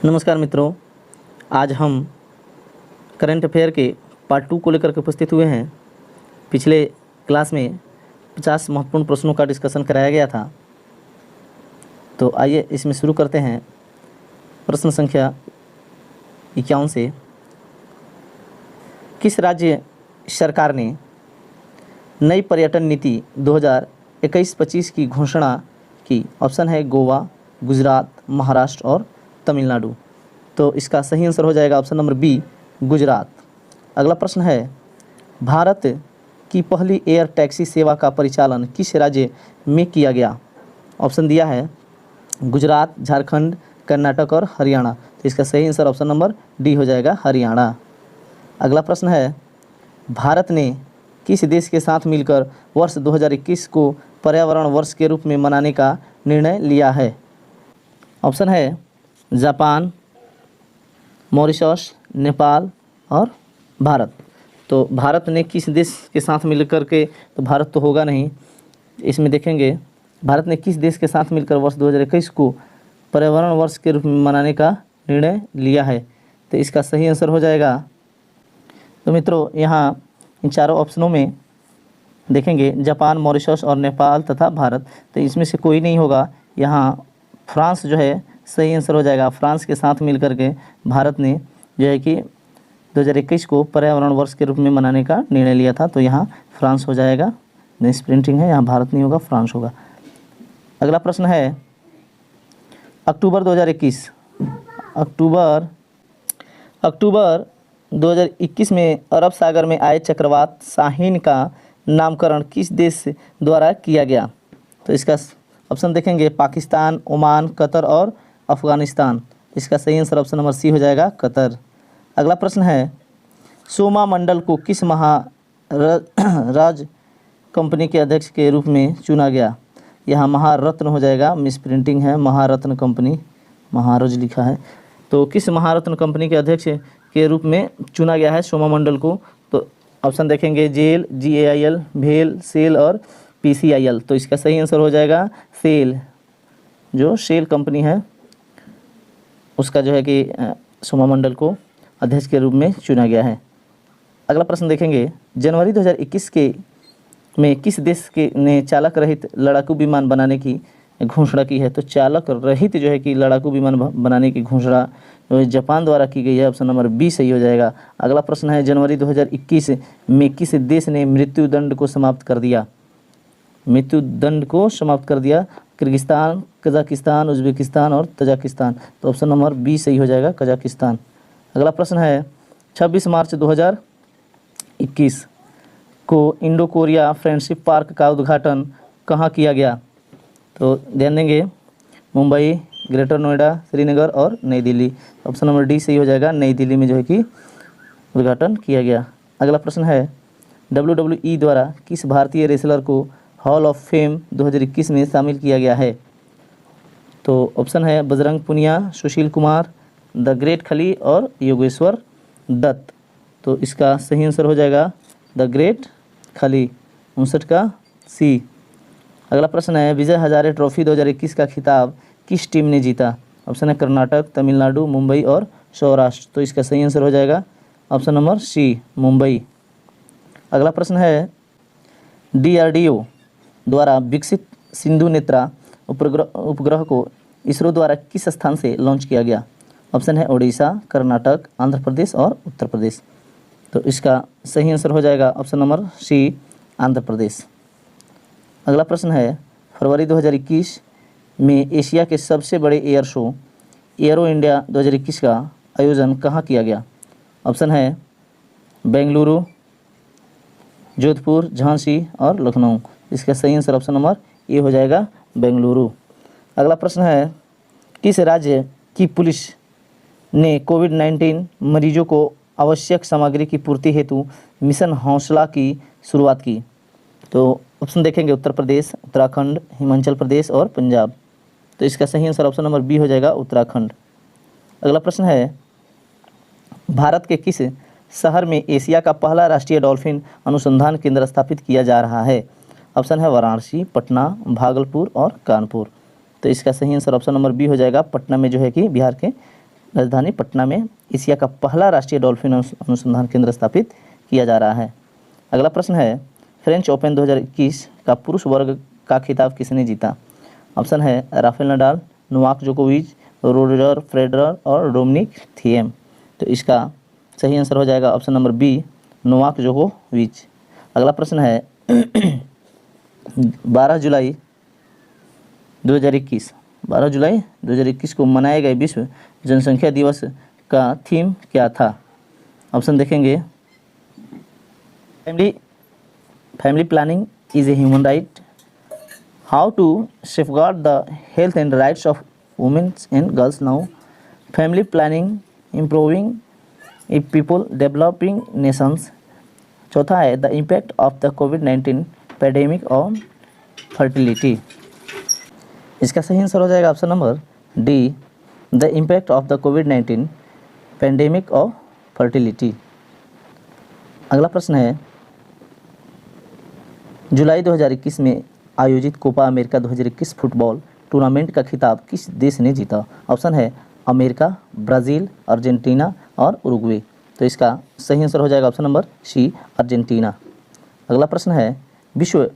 नमस्कार मित्रों, आज हम करंट अफेयर के पार्ट 2 को लेकर के उपस्थित हुए हैं। पिछले क्लास में 50 महत्वपूर्ण प्रश्नों का डिस्कशन कराया गया था। तो आइए इसमें शुरू करते हैं। प्रश्न संख्या 51 से, किस राज्य सरकार ने नई पर्यटन नीति 2021-25 की घोषणा की? ऑप्शन है गोवा, गुजरात, महाराष्ट्र और तमिलनाडु। तो इसका सही आंसर हो जाएगा ऑप्शन नंबर बी, गुजरात। अगला प्रश्न है, भारत की पहली एयर टैक्सी सेवा का परिचालन किस राज्य में किया गया? ऑप्शन दिया है गुजरात, झारखंड, कर्नाटक और हरियाणा। तो इसका सही आंसर ऑप्शन नंबर डी हो जाएगा, हरियाणा। अगला प्रश्न है, भारत ने किस देश के साथ मिलकर वर्ष 2021 को पर्यावरण वर्ष के रूप में मनाने का निर्णय लिया है? ऑप्शन है जापान, मॉरिशस, नेपाल और भारत। तो भारत ने किस देश के साथ मिलकर के, तो भारत तो होगा नहीं, इसमें देखेंगे भारत ने किस देश के साथ मिलकर वर्ष 2021 को पर्यावरण वर्ष के रूप में मनाने का निर्णय लिया है? तो इसका सही आंसर हो जाएगा। तो मित्रों, यहाँ इन चारों ऑप्शनों में देखेंगे जापान, मॉरिशस और नेपाल तथा भारत। तो इसमें से कोई नहीं होगा। यहाँ फ्रांस जो है सही आंसर हो जाएगा। फ्रांस के साथ मिलकर के भारत ने जो है कि 2021 को पर्यावरण वर्ष के रूप में मनाने का निर्णय लिया था। तो यहाँ फ्रांस हो जाएगा। मिस प्रिंटिंग है, यहाँ भारत नहीं होगा, फ्रांस होगा। अगला प्रश्न है, अक्टूबर 2021 में अरब सागर में आए चक्रवात शाहीन का नामकरण किस देश द्वारा किया गया? तो इसका ऑप्शन देखेंगे पाकिस्तान, ओमान, कतर और अफगानिस्तान। इसका सही आंसर ऑप्शन नंबर सी हो जाएगा, कतर। अगला प्रश्न है, सोमा मंडल को किस महाराज कंपनी के अध्यक्ष के रूप में चुना गया? यहाँ महारत्न हो जाएगा, मिस प्रिंटिंग है, महारत्न कंपनी, महाराज लिखा है। तो किस महारत्न कंपनी के अध्यक्ष के रूप में चुना गया है सोमा मंडल को? तो ऑप्शन देखेंगे जेल, GAIL, भेल, सेल और PCIL। तो इसका सही आंसर हो जाएगा सेल। जो सेल कंपनी है उसका जो है कि सोमा मंडल को अध्यक्ष के रूप में चुना गया है। अगला प्रश्न देखेंगे, जनवरी 2021 में किस देश के ने चालक रहित लड़ाकू विमान बनाने की घोषणा की है? तो चालक रहित जो है कि लड़ाकू विमान बनाने की घोषणा जो है जापान द्वारा की गई है। ऑप्शन नंबर बी सही हो जाएगा। अगला प्रश्न है, जनवरी 2021 में किस देश ने मृत्युदंड को समाप्त कर दिया? मृत्युदंड को समाप्त कर दिया किर्गिस्तान, कजाकिस्तान, उज्बेकिस्तान और तजाकिस्तान। तो ऑप्शन नंबर बी सही हो जाएगा, कजाकिस्तान। अगला प्रश्न है, 26 मार्च 2021 को इंडो कोरिया फ्रेंडशिप पार्क का उद्घाटन कहाँ किया गया? तो ध्यान देंगे, मुंबई, ग्रेटर नोएडा, श्रीनगर और नई दिल्ली। ऑप्शन नंबर डी सही हो जाएगा, नई दिल्ली में जो है कि उद्घाटन किया गया। अगला प्रश्न है, WWE द्वारा किस भारतीय रेसलर को हॉल ऑफ फेम 2021 में शामिल किया गया है? तो ऑप्शन है बजरंग पुनिया, सुशील कुमार, द ग्रेट खली और योगेश्वर दत्त। तो इसका सही आंसर हो जाएगा द ग्रेट खली, 59 का सी। अगला प्रश्न है, विजय हजारे ट्रॉफी 2021 का खिताब किस टीम ने जीता? ऑप्शन है कर्नाटक, तमिलनाडु, मुंबई और सौराष्ट्र। तो इसका सही आंसर हो जाएगा ऑप्शन नंबर सी, मुंबई। अगला प्रश्न है, DRDO द्वारा विकसित सिंधु नेत्रा उपग्रह को इसरो द्वारा किस स्थान से लॉन्च किया गया? ऑप्शन है ओडिशा, कर्नाटक, आंध्र प्रदेश और उत्तर प्रदेश। तो इसका सही आंसर हो जाएगा ऑप्शन नंबर सी, आंध्र प्रदेश। अगला प्रश्न है, फरवरी 2021 में एशिया के सबसे बड़े एयर शो एयरो इंडिया 2021 का आयोजन कहाँ किया गया? ऑप्शन है बेंगलुरु, जोधपुर, झांसी और लखनऊ। इसका सही आंसर ऑप्शन नंबर ए हो जाएगा, बेंगलुरु। अगला प्रश्न है, किस राज्य की पुलिस ने कोविड-19 मरीजों को आवश्यक सामग्री की पूर्ति हेतु मिशन हौसला की शुरुआत की? तो ऑप्शन देखेंगे उत्तर प्रदेश, उत्तराखंड, हिमाचल प्रदेश और पंजाब। तो इसका सही आंसर ऑप्शन नंबर बी हो जाएगा, उत्तराखंड। अगला प्रश्न है, भारत के किस शहर में एशिया का पहला राष्ट्रीय डॉल्फिन अनुसंधान केंद्र स्थापित किया जा रहा है? ऑप्शन है वाराणसी, पटना, भागलपुर और कानपुर। तो इसका सही आंसर ऑप्शन नंबर बी हो जाएगा, पटना में जो है कि बिहार के राजधानी पटना में एशिया का पहला राष्ट्रीय डॉल्फिन अनुसंधान केंद्र स्थापित किया जा रहा है। अगला प्रश्न है, फ्रेंच ओपन 2021 का पुरुष वर्ग का खिताब किसने जीता? ऑप्शन है राफेल नडाल, नोवाक जोकोविच, रोजर फेडरर और डोमिनिक थिएम। तो इसका सही आंसर हो जाएगा ऑप्शन नंबर बी, नोवाक जोकोविच। अगला प्रश्न है 12 जुलाई 2021 को मनाए गए विश्व जनसंख्या दिवस का थीम क्या था? ऑप्शन देखेंगे, family planning is a human right, how to safeguard the health and rights of women and girls now, family planning improving a people developing nations. चौथा है द इम्पैक्ट ऑफ द कोविड-19 pandemic on fertility. इसका सही answer हो जाएगा option number D, the impact of the कोविड-19 pandemic of fertility. अगला प्रश्न है, जुलाई 2021 में आयोजित कोपा अमेरिका 2021 फुटबॉल टूर्नामेंट का खिताब किस देश ने जीता? ऑप्शन है अमेरिका, ब्राज़ील, अर्जेंटीना और उरुग्वे। तो इसका सही आंसर हो जाएगा ऑप्शन नंबर सी, अर्जेंटीना। अगला प्रश्न है, विश्व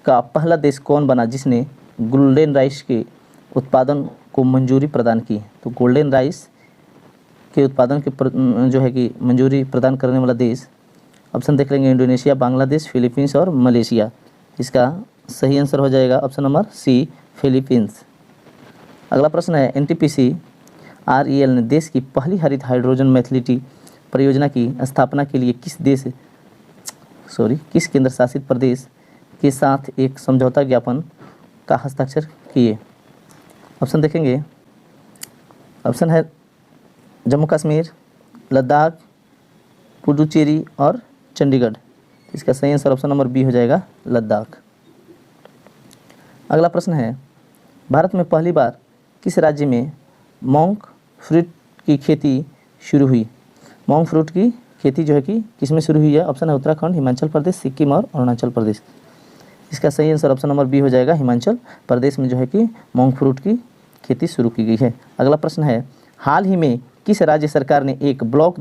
का पहला देश कौन बना जिसने गोल्डन राइस के उत्पादन को मंजूरी प्रदान की? तो गोल्डन राइस के उत्पादन के जो है कि मंजूरी प्रदान करने वाला देश, ऑप्शन देख लेंगे, इंडोनेशिया, बांग्लादेश, फिलीपींस और मलेशिया। इसका सही आंसर हो जाएगा ऑप्शन नंबर सी, फिलीपींस। अगला प्रश्न है, एनटीपीसी आरईएल ने देश की पहली हरित हाइड्रोजन मैथिलिटी परियोजना की स्थापना के लिए किस केंद्र शासित प्रदेश के साथ एक समझौता ज्ञापन का हस्ताक्षर किए? ऑप्शन देखेंगे, ऑप्शन है जम्मू कश्मीर, लद्दाख, पुडुचेरी और चंडीगढ़। इसका सही आंसर ऑप्शन नंबर बी हो जाएगा, लद्दाख। अगला प्रश्न है, भारत में पहली बार किस राज्य में मॉन्क फ्रूट की खेती शुरू हुई? मॉन्क फ्रूट की खेती जो है कि किस में शुरू हुई है? ऑप्शन है उत्तराखंड, हिमाचल प्रदेश, सिक्किम और अरुणाचल प्रदेश। इसका सही आंसर ऑप्शन नंबर बी हो जाएगा, हिमाचल प्रदेश में जो है कि मॉन्क फ्रूट की खेती शुरू की गई है। अगला प्रश्न है, हाल ही में किस राज्य सरकार ने एक ब्लॉक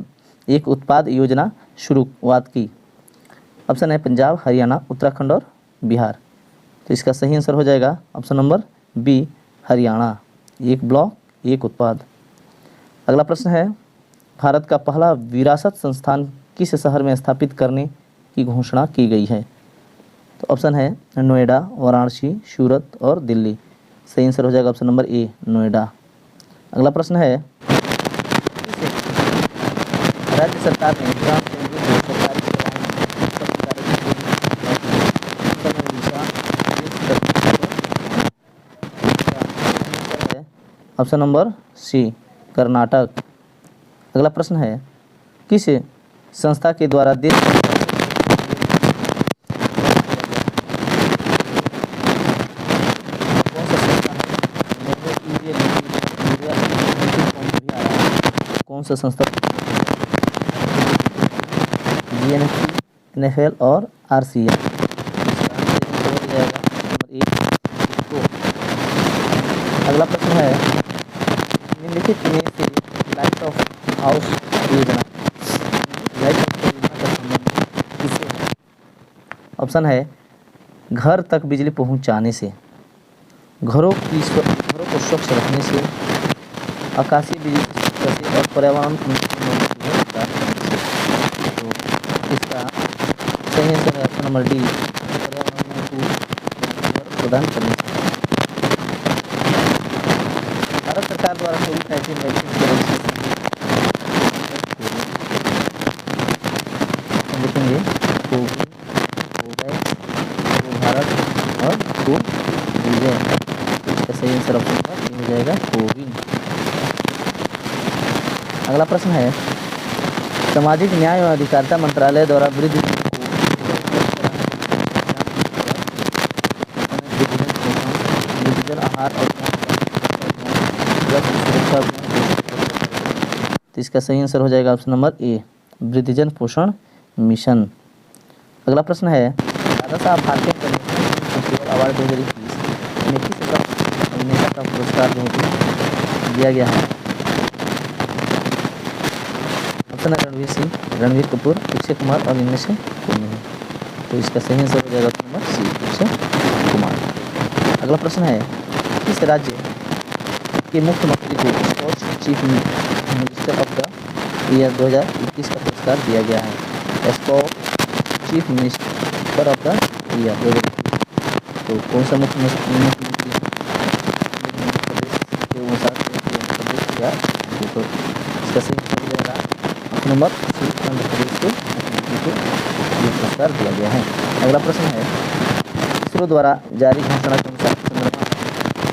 एक उत्पाद योजना शुरुआत की? ऑप्शन है पंजाब, हरियाणा, उत्तराखंड और बिहार। तो इसका सही आंसर हो जाएगा ऑप्शन नंबर बी, हरियाणा, एक ब्लॉक एक उत्पाद। अगला प्रश्न है, भारत का पहला विरासत संस्थान किस शहर में स्थापित करने की घोषणा की गई है? तो ऑप्शन है नोएडा, वाराणसी, सूरत और दिल्ली। सही आंसर हो जाएगा ऑप्शन नंबर ए, नोएडा। अगला प्रश्न है, राज्य सरकार ने ग्राम केंद्रों में सरकारी सेवाएं ऑप्शन नंबर सी, कर्नाटक। अगला प्रश्न है, किस संस्था के द्वारा देश कौन सा संस्था? जीएनएफसी, एनएफएल और आरसीएल। अगला प्रश्न है, निम्नलिखित में से लाइट ऑफ हाउस योजना का संबंध किससे है? ऑप्शन है घर तक बिजली पहुंचाने से, घरों को स्वच्छ रखने से, आकाशीय बिजली से और पर्यावरण तो इसका सही आंसर है ऑप्शन नंबर डी, पर्यावरण को प्रदान करने से। भारत सरकार द्वारा कोविड-19 वैक्सीन के देखेंगे कोविड, कोवैक्स, भारत और कोविन। इसका सही आंसर ऑप्शन हो जाएगा कोविन। अगला प्रश्न है, सामाजिक न्याय एवं अधिकारिता मंत्रालय द्वारा वृद्धजन आहार और तो इसका सही आंसर हो जाएगा ऑप्शन नंबर ए, वृद्धजन पोषण मिशन। अगला प्रश्न है, दादा साहब फाल्के फेस्टिवल अवार्ड 2021 में किस अभिनेता का पुरस्कार दिया गया है? ऑप्शन है रणवीर सिंह, रणवीर कपूर, अक्षय कुमार और इनमें से कोई नहीं। तो इसका सही आंसर हो जाएगा option number C, Akshay Kumar. अगला प्रश्न है किस राज्य के मुख्यमंत्री को Skoch chief minister of the year 2021 का पुरस्कार दिया गया है? Skoch chief minister of the year 2021। तो कौन सा मुख्यमंत्री प्रदेश या तो इसका सही हो जाएगा ऑप्शन नंबर सी, आंध्र प्रदेश के मुख्यमंत्री को ये पुरस्कार दिया गया है। अगला प्रश्न है इसरो द्वारा जारी घोषणा के अनुसार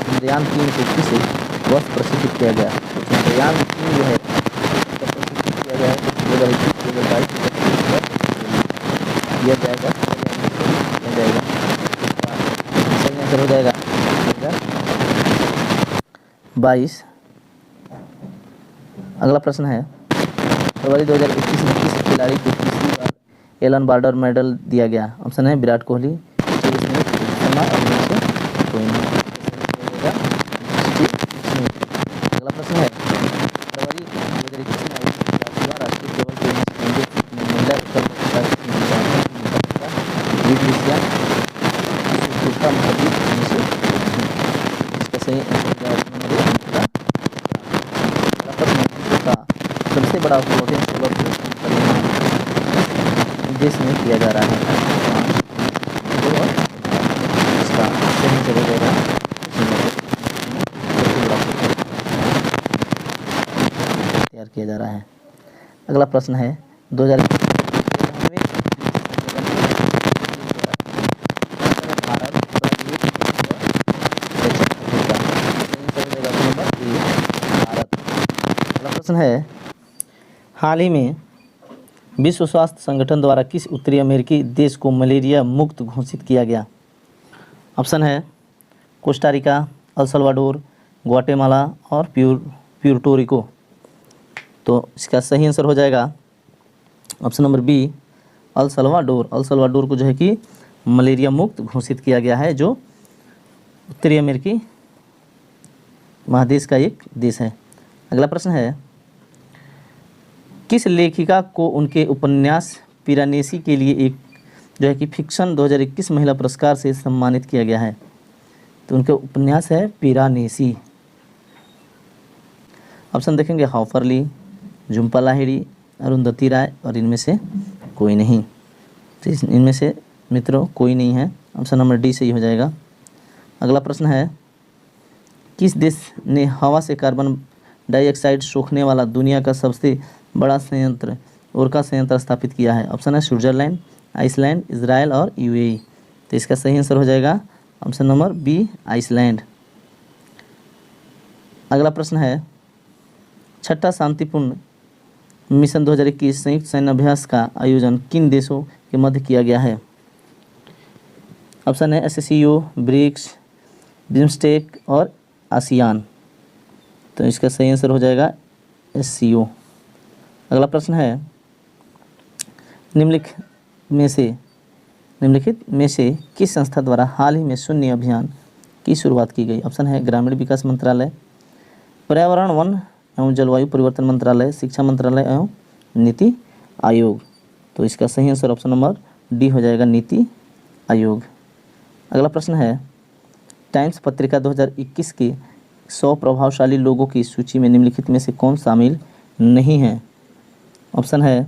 चंद्रयान 3 को किस वर्ष प्रशिक्षित किया गया? तो चंद्रयान 3 जो है प्रशिक्षित किया गया है 2021, 2022 किया जाएगा सही आंसर हो जाएगा 2022। अगला प्रश्न है फरवरी 2021 में किस खिलाड़ी को तीसरी बार एलन बॉर्डर मेडल दिया गया? ऑप्शन है विराट कोहली, स्टीव स्मिथ, शर्मा और इनमें से कोई नहीं। अगला प्रश्न है फरवरी 2021 में आयोजित राष्ट्रीय टेबल टेनिस में महिला एकल सबसे बड़ा फ्लोटिंग सोलर देश में किया जा रहा है। इसका सही चला जाएगा तैयार किया जा रहा है। अगला प्रश्न है 2000 है हाल ही में विश्व स्वास्थ्य संगठन द्वारा किस उत्तरी अमेरिकी देश को मलेरिया मुक्त घोषित किया गया? ऑप्शन है Costa Rica, El Salvador, Guatemala और प्यूर्टो रिको। तो इसका सही आंसर हो जाएगा option number B, El Salvador. El Salvador को जो है कि मलेरिया मुक्त घोषित किया गया है, जो उत्तरी अमेरिकी महादेश का एक देश है। अगला प्रश्न है किस लेखिका को उनके उपन्यास पिरानेसी के लिए एक जो है कि फिक्शन 2021 महिला पुरस्कार से सम्मानित किया गया है? तो उनके उपन्यास है पिरानेसी। ऑप्शन देखेंगे हॉफरली, झुम्पा लाहिड़ी, अरुंधति राय और इनमें से कोई नहीं। तो इनमें से मित्रों कोई नहीं है, ऑप्शन नंबर डी सही हो जाएगा। अगला प्रश्न है किस देश ने हवा से कार्बन डाइऑक्साइड सोखने वाला दुनिया का सबसे बड़ा संयंत्र ओरका संयंत्र स्थापित किया है? ऑप्शन है स्विट्जरलैंड, आइसलैंड, इजराइल और यूएई। तो इसका सही आंसर हो जाएगा ऑप्शन नंबर बी, आइसलैंड। अगला प्रश्न है छठा शांतिपूर्ण मिशन 2021 संयुक्त सैन्य अभ्यास का आयोजन किन देशों के मध्य किया गया है? ऑप्शन है एससीओ, ब्रिक्स, बिम्स्टेक और आसियान। तो इसका सही आंसर हो जाएगा एससीओ। अगला प्रश्न है निम्नलिखित में से किस संस्था द्वारा हाल ही में शून्य अभियान की शुरुआत की गई? ऑप्शन है ग्रामीण विकास मंत्रालय, पर्यावरण वन एवं जलवायु परिवर्तन मंत्रालय, शिक्षा मंत्रालय एवं नीति आयोग। तो इसका सही आंसर ऑप्शन नंबर डी हो जाएगा, नीति आयोग। अगला प्रश्न है टाइम्स पत्रिका 2021 के 100 प्रभावशाली लोगों की सूची में निम्नलिखित में से कौन शामिल नहीं है? ऑप्शन है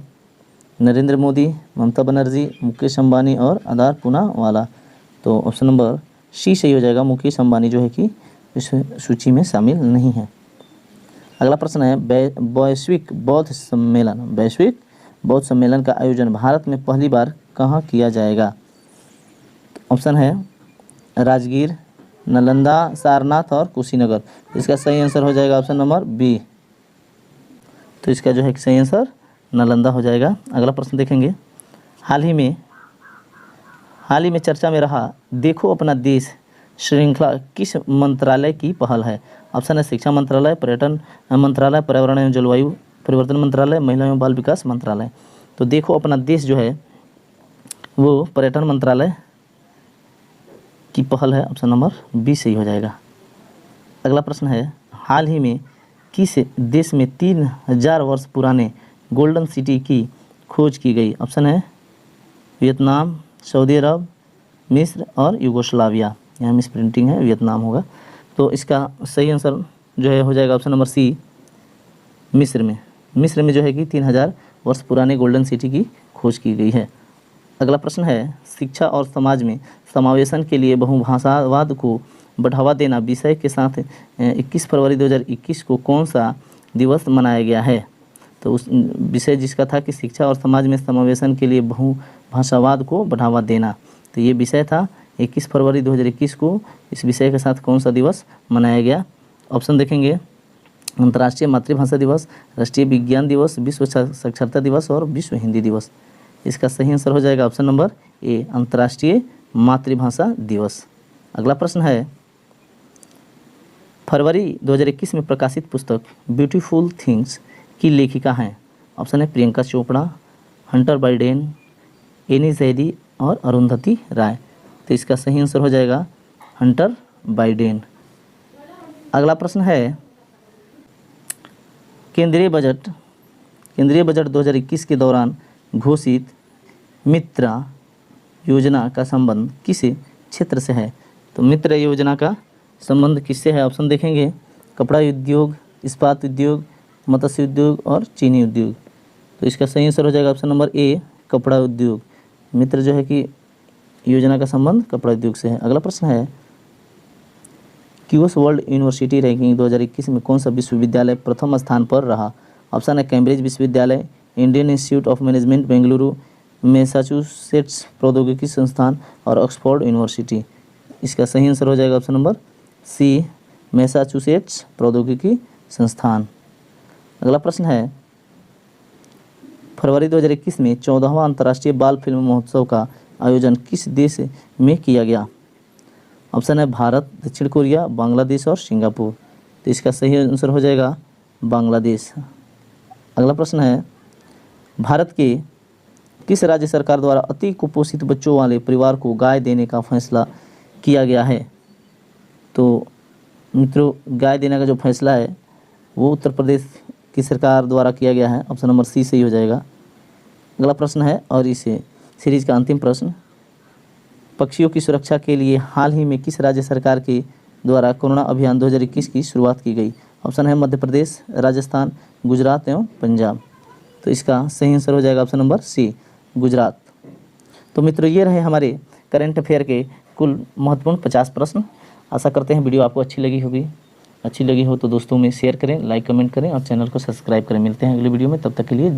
नरेंद्र मोदी, ममता बनर्जी, मुकेश अंबानी और आधार पूनावाला। तो ऑप्शन नंबर सी सही हो जाएगा, मुकेश अंबानी जो है कि इस सूची में शामिल नहीं है। अगला प्रश्न है वैश्विक बौद्ध सम्मेलन का आयोजन भारत में पहली बार कहाँ किया जाएगा? ऑप्शन है राजगीर, नालंदा, सारनाथ और कुशीनगर। इसका सही आंसर हो जाएगा ऑप्शन नंबर बी। तो इसका जो है सही आंसर नालंदा हो जाएगा। अगला प्रश्न देखेंगे हाल ही में चर्चा में रहा देखो अपना देश श्रृंखला किस मंत्रालय की पहल है? ऑप्शन है शिक्षा मंत्रालय, पर्यटन मंत्रालय, पर्यावरण एवं जलवायु परिवर्तन मंत्रालय, महिला एवं बाल विकास मंत्रालय। तो देखो अपना देश जो है वो पर्यटन मंत्रालय की पहल है, ऑप्शन नंबर बी सही हो जाएगा। अगला प्रश्न है हाल ही में किस देश में 3000 वर्ष पुराने गोल्डन सिटी की खोज की गई? ऑप्शन है वियतनाम, सऊदी अरब, मिस्र और यूगोस्लाविया। यहाँ मिस प्रिंटिंग है, वियतनाम होगा। तो इसका सही आंसर जो है हो जाएगा ऑप्शन नंबर सी, मिस्र में। मिस्र में जो है कि 3000 वर्ष पुराने गोल्डन सिटी की खोज की गई है। अगला प्रश्न है, शिक्षा और समाज में समावेशन के लिए बहुभाषावाद को बढ़ावा देना विषय के साथ 21 फरवरी 2021 को कौन सा दिवस मनाया गया है? तो उस विषय जिसका था कि शिक्षा और समाज में समावेशन के लिए बहुभाषावाद को बढ़ावा देना, तो ये विषय था 21 फरवरी 2021 को इस विषय के साथ कौन सा दिवस मनाया गया? ऑप्शन देखेंगे, अंतर्राष्ट्रीय मातृभाषा दिवस, राष्ट्रीय विज्ञान दिवस, विश्व साक्षरता दिवस और विश्व हिंदी दिवस। इसका सही आंसर हो जाएगा ऑप्शन नंबर ए, अंतर्राष्ट्रीय मातृभाषा दिवस। अगला प्रश्न है, फरवरी 2021 में प्रकाशित पुस्तक ब्यूटीफुल थिंग्स की लेखिका हैं? ऑप्शन है Priyanka Chopra, Hunter Biden, any Zaidi और अरुंधति राय। तो इसका सही आंसर हो जाएगा हंटर बाइडेन। अगला प्रश्न है, केंद्रीय बजट 2021 के दौरान घोषित मित्रा योजना का संबंध किस क्षेत्र से है? तो मित्र योजना का संबंध किससे है? ऑप्शन देखेंगे, कपड़ा उद्योग, इस्पात उद्योग, मत्स्य उद्योग और चीनी उद्योग। तो इसका सही आंसर हो जाएगा ऑप्शन नंबर ए, कपड़ा उद्योग। मित्र जो है कि योजना का संबंध कपड़ा उद्योग से है। अगला प्रश्न है, क्यूएस वर्ल्ड यूनिवर्सिटी रैंकिंग 2021 में कौन सा विश्वविद्यालय प्रथम स्थान पर रहा? ऑप्शन है कैम्ब्रिज विश्वविद्यालय, Indian institute of management Bengaluru, Massachusetts प्रौद्योगिकी संस्थान और ऑक्सफोर्ड यूनिवर्सिटी। इसका सही आंसर हो जाएगा ऑप्शन नंबर सी, मैसाचुसेट्स प्रौद्योगिकी संस्थान। अगला प्रश्न है, फरवरी 2021 में 14वां अंतर्राष्ट्रीय बाल फिल्म महोत्सव का आयोजन किस देश में किया गया? ऑप्शन है भारत, दक्षिण कोरिया, बांग्लादेश और सिंगापुर। तो इसका सही आंसर हो जाएगा बांग्लादेश। अगला प्रश्न है, भारत के किस राज्य सरकार द्वारा अति कुपोषित बच्चों वाले परिवार को गाय देने का फैसला किया गया है? तो मित्रों, गाय देने का जो फैसला है वो उत्तर प्रदेश की सरकार द्वारा किया गया है। ऑप्शन नंबर सी सही हो जाएगा। अगला प्रश्न है और इस सीरीज का अंतिम प्रश्न, पक्षियों की सुरक्षा के लिए हाल ही में किस राज्य सरकार के द्वारा करुणा अभियान 2021 की शुरुआत की गई? ऑप्शन है मध्य प्रदेश, राजस्थान, गुजरात एवं पंजाब। तो इसका सही आंसर हो जाएगा ऑप्शन नंबर सी, गुजरात। तो मित्रों, ये रहे हमारे करंट अफेयर के कुल महत्वपूर्ण 50 प्रश्न। आशा करते हैं वीडियो आपको अच्छी लगी होगी। अच्छी लगी हो तो दोस्तों में शेयर करें, लाइक कमेंट करें और चैनल को सब्सक्राइब करें। मिलते हैं अगले वीडियो में, तब तक के लिए